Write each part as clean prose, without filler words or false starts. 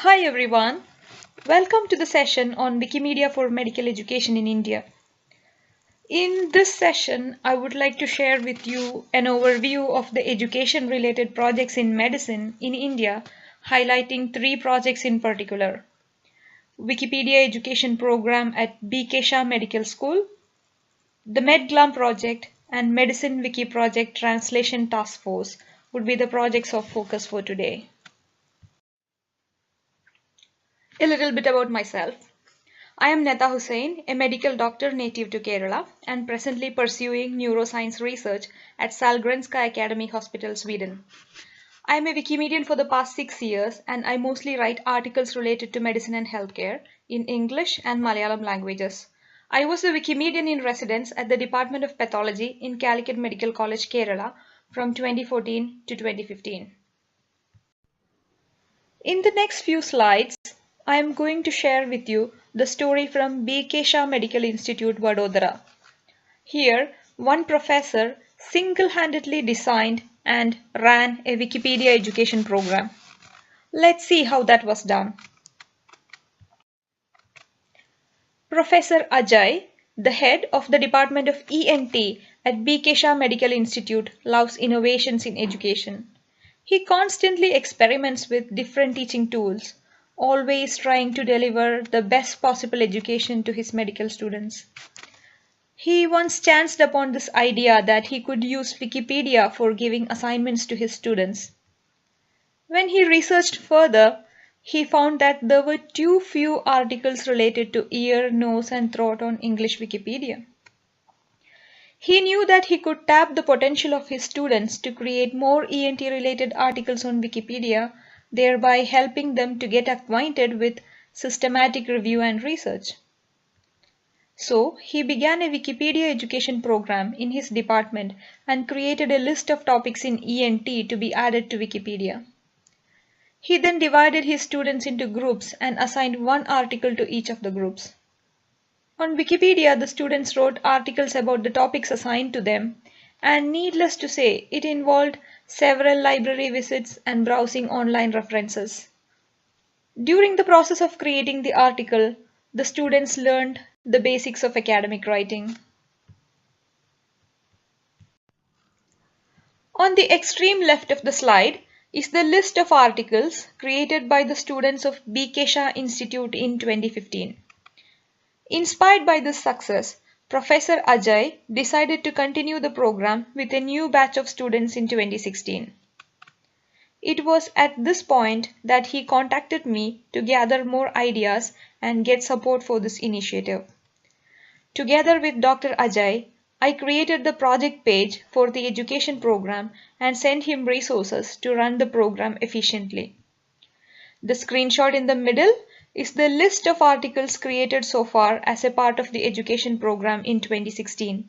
Hi everyone, welcome to the session on Wikimedia for medical education in India. In this session, I would like to share with you an overview of the education related projects in medicine in India, highlighting three projects in particular. Wikipedia education program at B.K. Shah Medical School, the MedGlam project and Medicine Wiki project translation task force would be the projects of focus for today. A little bit about myself. I am Netha Hussain, a medical doctor native to Kerala and presently pursuing neuroscience research at Sahlgrenska Academy Hospital, Sweden. I am a Wikimedian for the past 6 years and I mostly write articles related to medicine and healthcare in English and Malayalam languages. I was a Wikimedian in residence at the Department of Pathology in Calicut Medical College, Kerala from 2014 to 2015. In the next few slides, I am going to share with you the story from B.K. Shah Medical Institute, Vadodara. Here, one professor single-handedly designed and ran a Wikipedia education program. Let's see how that was done. Professor Ajay, the head of the Department of ENT at B.K. Shah Medical Institute, loves innovations in education. He constantly experiments with different teaching tools, always trying to deliver the best possible education to his medical students. He once chanced upon this idea that he could use Wikipedia for giving assignments to his students. When he researched further, he found that there were too few articles related to ear, nose, and throat on English Wikipedia. He knew that he could tap the potential of his students to create more ENT-related articles on Wikipedia, thereby helping them to get acquainted with systematic review and research. So, he began a Wikipedia education program in his department and created a list of topics in ENT to be added to Wikipedia. He then divided his students into groups and assigned one article to each of the groups. On Wikipedia, the students wrote articles about the topics assigned to them, and needless to say, it involved several library visits and browsing online references. During the process of creating the article, the students learned the basics of academic writing. On the extreme left of the slide is the list of articles created by the students of B.K. Shah Institute in 2015. Inspired by this success, Professor Ajay decided to continue the program with a new batch of students in 2016. It was at this point that he contacted me to gather more ideas and get support for this initiative. Together with Dr. Ajay, I created the project page for the education program and sent him resources to run the program efficiently. The screenshot in the middle is the list of articles created so far as a part of the education program in 2016.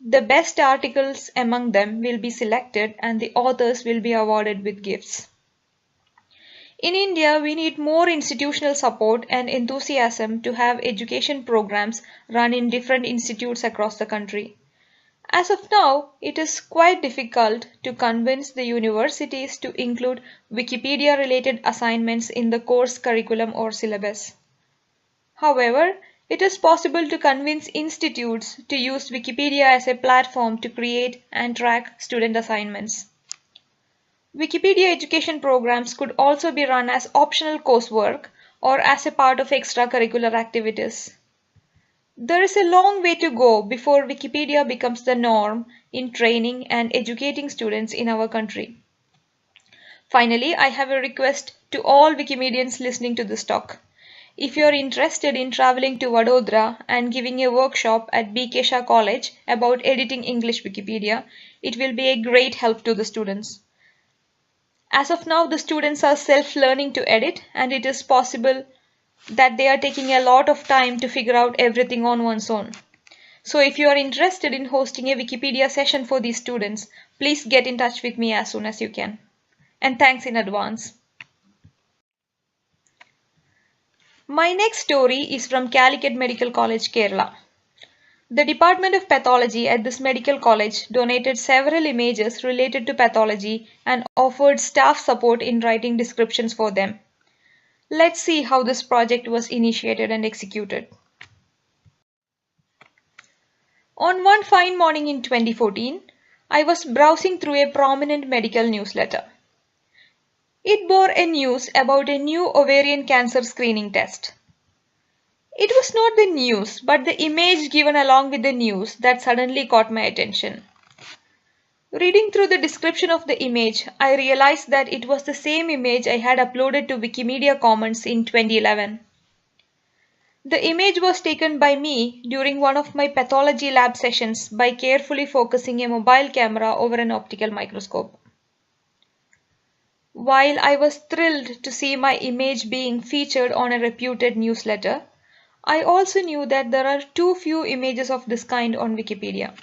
The best articles among them will be selected and the authors will be awarded with gifts. In India, we need more institutional support and enthusiasm to have education programs run in different institutes across the country. As of now, it is quite difficult to convince the universities to include Wikipedia-related assignments in the course curriculum or syllabus. However, it is possible to convince institutes to use Wikipedia as a platform to create and track student assignments. Wikipedia education programs could also be run as optional coursework or as a part of extracurricular activities. There is a long way to go before Wikipedia becomes the norm in training and educating students in our country. Finally, I have a request to all Wikimedians listening to this talk. If you are interested in traveling to Vadodara and giving a workshop at B.K. Shah College about editing English Wikipedia, it will be a great help to the students. As of now, the students are self-learning to edit, and it is possible that they are taking a lot of time to figure out everything on one's own. So if you are interested in hosting a Wikipedia session for these students, please get in touch with me as soon as you can. And thanks in advance. My next story is from Calicut Medical College, Kerala. The Department of Pathology at this medical college donated several images related to pathology and offered staff support in writing descriptions for them. Let's see how this project was initiated and executed. On one fine morning in 2014, I was browsing through a prominent medical newsletter. It bore a news about a new ovarian cancer screening test. It was not the news, but the image given along with the news that suddenly caught my attention. Reading through the description of the image, I realized that it was the same image I had uploaded to Wikimedia Commons in 2011. The image was taken by me during one of my pathology lab sessions by carefully focusing a mobile camera over an optical microscope. While I was thrilled to see my image being featured on a reputed newsletter, I also knew that there are too few images of this kind on Wikipedia.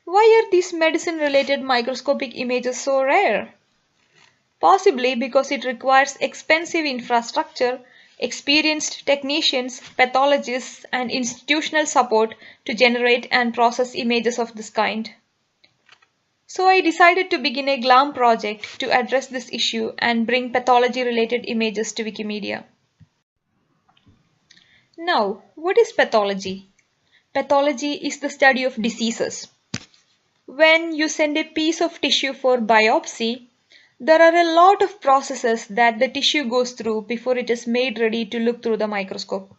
Why are these medicine-related microscopic images so rare? Possibly because it requires expensive infrastructure, experienced technicians, pathologists, and institutional support to generate and process images of this kind. So I decided to begin a GLAM project to address this issue and bring pathology-related images to Wikimedia. Now, what is pathology? Pathology is the study of diseases. When you send a piece of tissue for biopsy, there are a lot of processes that the tissue goes through before it is made ready to look through the microscope.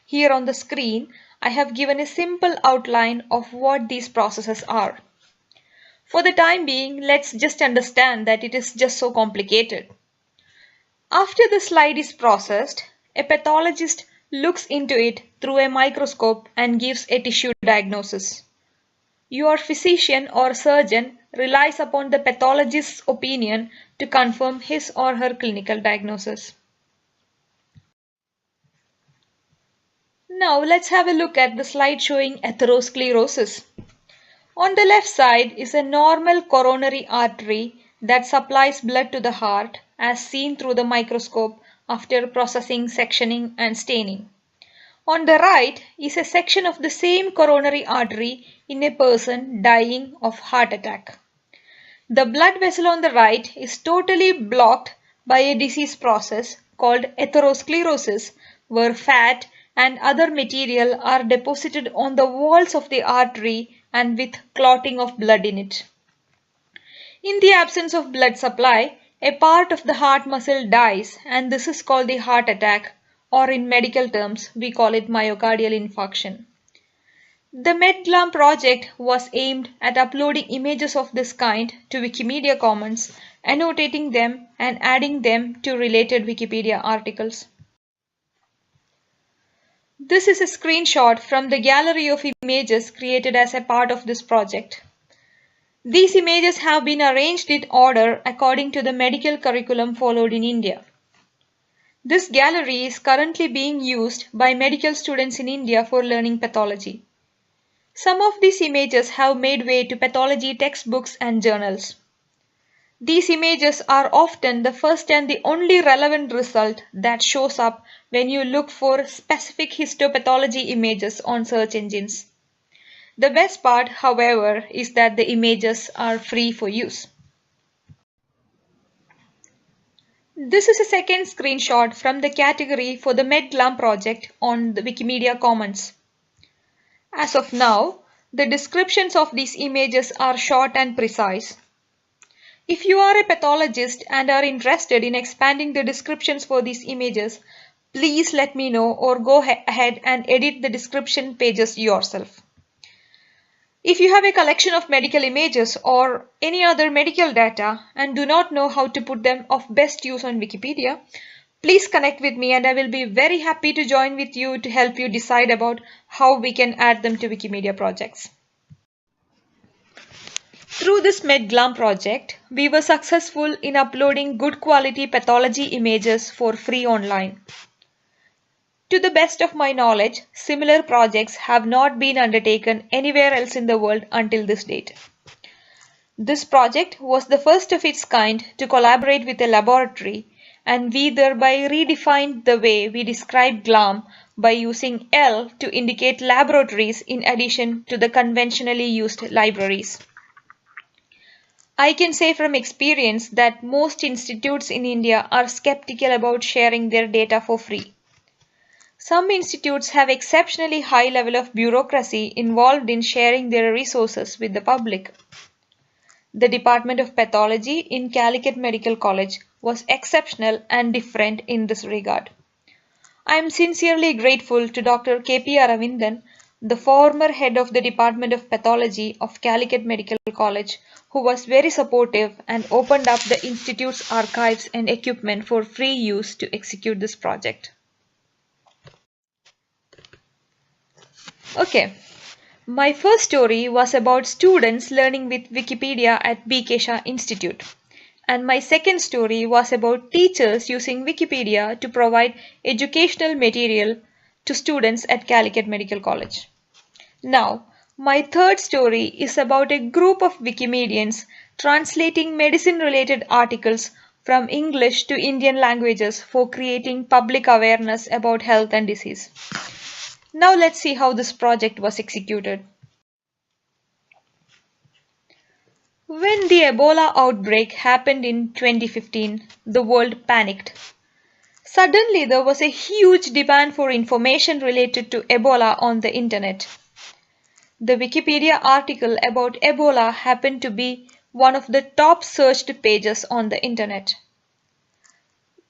Here on the screen, I have given a simple outline of what these processes are. For the time being, let's just understand that it is just so complicated. After the slide is processed, a pathologist looks into it through a microscope and gives a tissue diagnosis. Your physician or surgeon relies upon the pathologist's opinion to confirm his or her clinical diagnosis. Now let's have a look at the slide showing atherosclerosis. On the left side is a normal coronary artery that supplies blood to the heart as seen through the microscope after processing, sectioning, and staining. On the right is a section of the same coronary artery in a person dying of heart attack. The blood vessel on the right is totally blocked by a disease process called atherosclerosis, where fat and other material are deposited on the walls of the artery and with clotting of blood in it. In the absence of blood supply, a part of the heart muscle dies, and this is called the heart attack, or in medical terms, we call it myocardial infarction. The MedGlam project was aimed at uploading images of this kind to Wikimedia Commons, annotating them and adding them to related Wikipedia articles. This is a screenshot from the gallery of images created as a part of this project. These images have been arranged in order according to the medical curriculum followed in India. This gallery is currently being used by medical students in India for learning pathology. Some of these images have made way to pathology textbooks and journals. These images are often the first and the only relevant result that shows up when you look for specific histopathology images on search engines. The best part, however, is that the images are free for use. This is a second screenshot from the category for the MedGlam project on the Wikimedia Commons. As of now, the descriptions of these images are short and precise. If you are a pathologist and are interested in expanding the descriptions for these images, please let me know or go ahead and edit the description pages yourself. If you have a collection of medical images or any other medical data and do not know how to put them of best use on Wikipedia, please connect with me and I will be very happy to join with you to help you decide about how we can add them to Wikimedia projects. Through this MedGlam project, we were successful in uploading good quality pathology images for free online. To the best of my knowledge, similar projects have not been undertaken anywhere else in the world until this date. This project was the first of its kind to collaborate with a laboratory, and we thereby redefined the way we describe GLAM by using L to indicate laboratories in addition to the conventionally used libraries. I can say from experience that most institutes in India are skeptical about sharing their data for free. Some institutes have exceptionally high level of bureaucracy involved in sharing their resources with the public. The Department of Pathology in Calicut Medical College was exceptional and different in this regard. I am sincerely grateful to Dr. K.P. Aravindan, the former head of the Department of Pathology of Calicut Medical College, who was very supportive and opened up the institute's archives and equipment for free use to execute this project. Okay, my first story was about students learning with Wikipedia at BK Institute. And my second story was about teachers using Wikipedia to provide educational material to students at Calicut Medical College. Now, my third story is about a group of Wikimedians translating medicine-related articles from English to Indian languages for creating public awareness about health and disease. Now let's see how this project was executed. When the Ebola outbreak happened in 2015, the world panicked. Suddenly, there was a huge demand for information related to Ebola on the internet. The Wikipedia article about Ebola happened to be one of the top searched pages on the internet.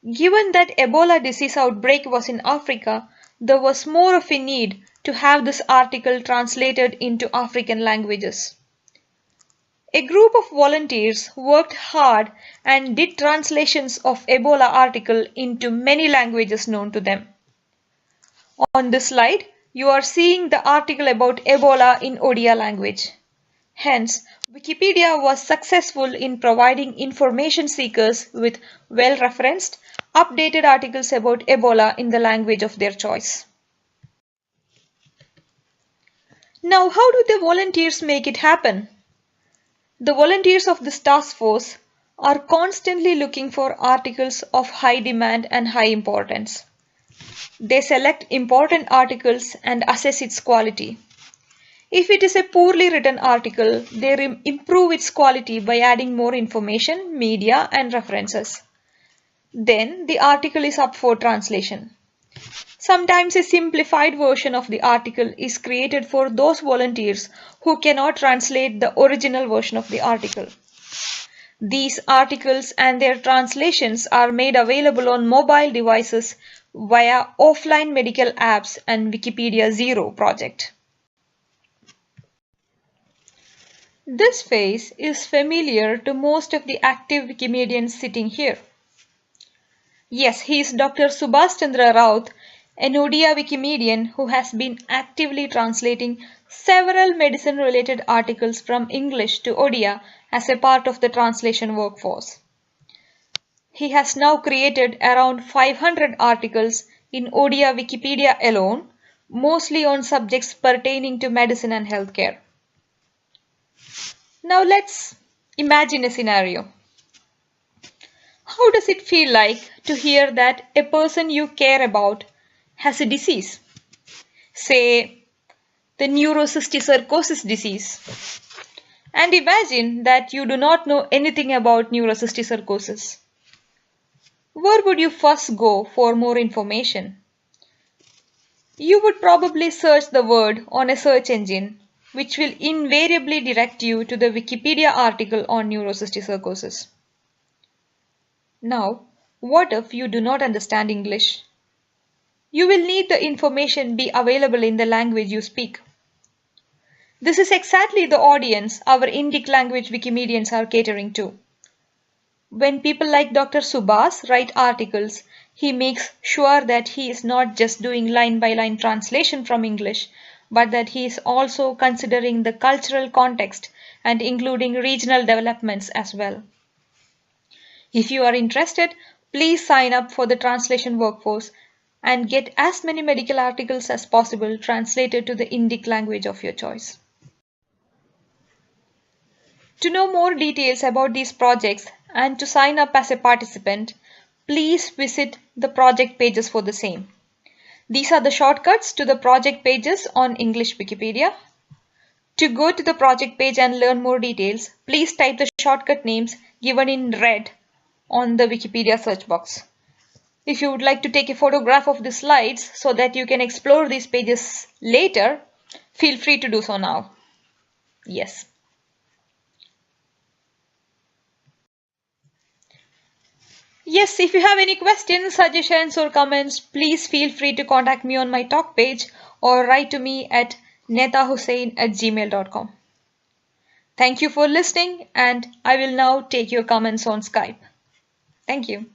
Given that Ebola disease outbreak was in Africa, there was more of a need to have this article translated into African languages. A group of volunteers worked hard and did translations of Ebola article into many languages known to them. On this slide, you are seeing the article about Ebola in Odia language. Hence, Wikipedia was successful in providing information seekers with well-referenced, updated articles about Ebola in the language of their choice. Now, how do the volunteers make it happen? The volunteers of this task force are constantly looking for articles of high demand and high importance. They select important articles and assess its quality. If it is a poorly written article, they improve its quality by adding more information, media, and references. Then the article is up for translation. Sometimes a simplified version of the article is created for those volunteers who cannot translate the original version of the article. These articles and their translations are made available on mobile devices via offline medical apps and Wikipedia Zero project. This face is familiar to most of the active Wikimedians sitting here. Yes, he is Dr. Subhash Chandra Raut, an Odia Wikimedian who has been actively translating several medicine-related articles from English to Odia as a part of the translation workforce. He has now created around 500 articles in Odia Wikipedia alone, mostly on subjects pertaining to medicine and healthcare. Now let's imagine a scenario. How does it feel like to hear that a person you care about has a disease? Say, the neurocysticercosis disease. And imagine that you do not know anything about neurocysticercosis. Where would you first go for more information? You would probably search the word on a search engine, which will invariably direct you to the Wikipedia article on neurocysticercosis. Now, what if you do not understand English? You will need the information be available in the language you speak. This is exactly the audience our Indic language Wikimedians are catering to. When people like Dr. Subhas write articles, he makes sure that he is not just doing line-by-line translation from English, but that he is also considering the cultural context and including regional developments as well. If you are interested, please sign up for the translation workforce and get as many medical articles as possible translated to the Indic language of your choice. To know more details about these projects and to sign up as a participant, please visit the project pages for the same. These are the shortcuts to the project pages on English Wikipedia. To go to the project page and learn more details, please type the shortcut names given in red on the Wikipedia search box. If you would like to take a photograph of the slides so that you can explore these pages later, feel free to do so now. Yes. Yes, if you have any questions, suggestions or comments, please feel free to contact me on my talk page or write to me at nethahussain@gmail.com. Thank you for listening, and I will now take your comments on Skype. Thank you.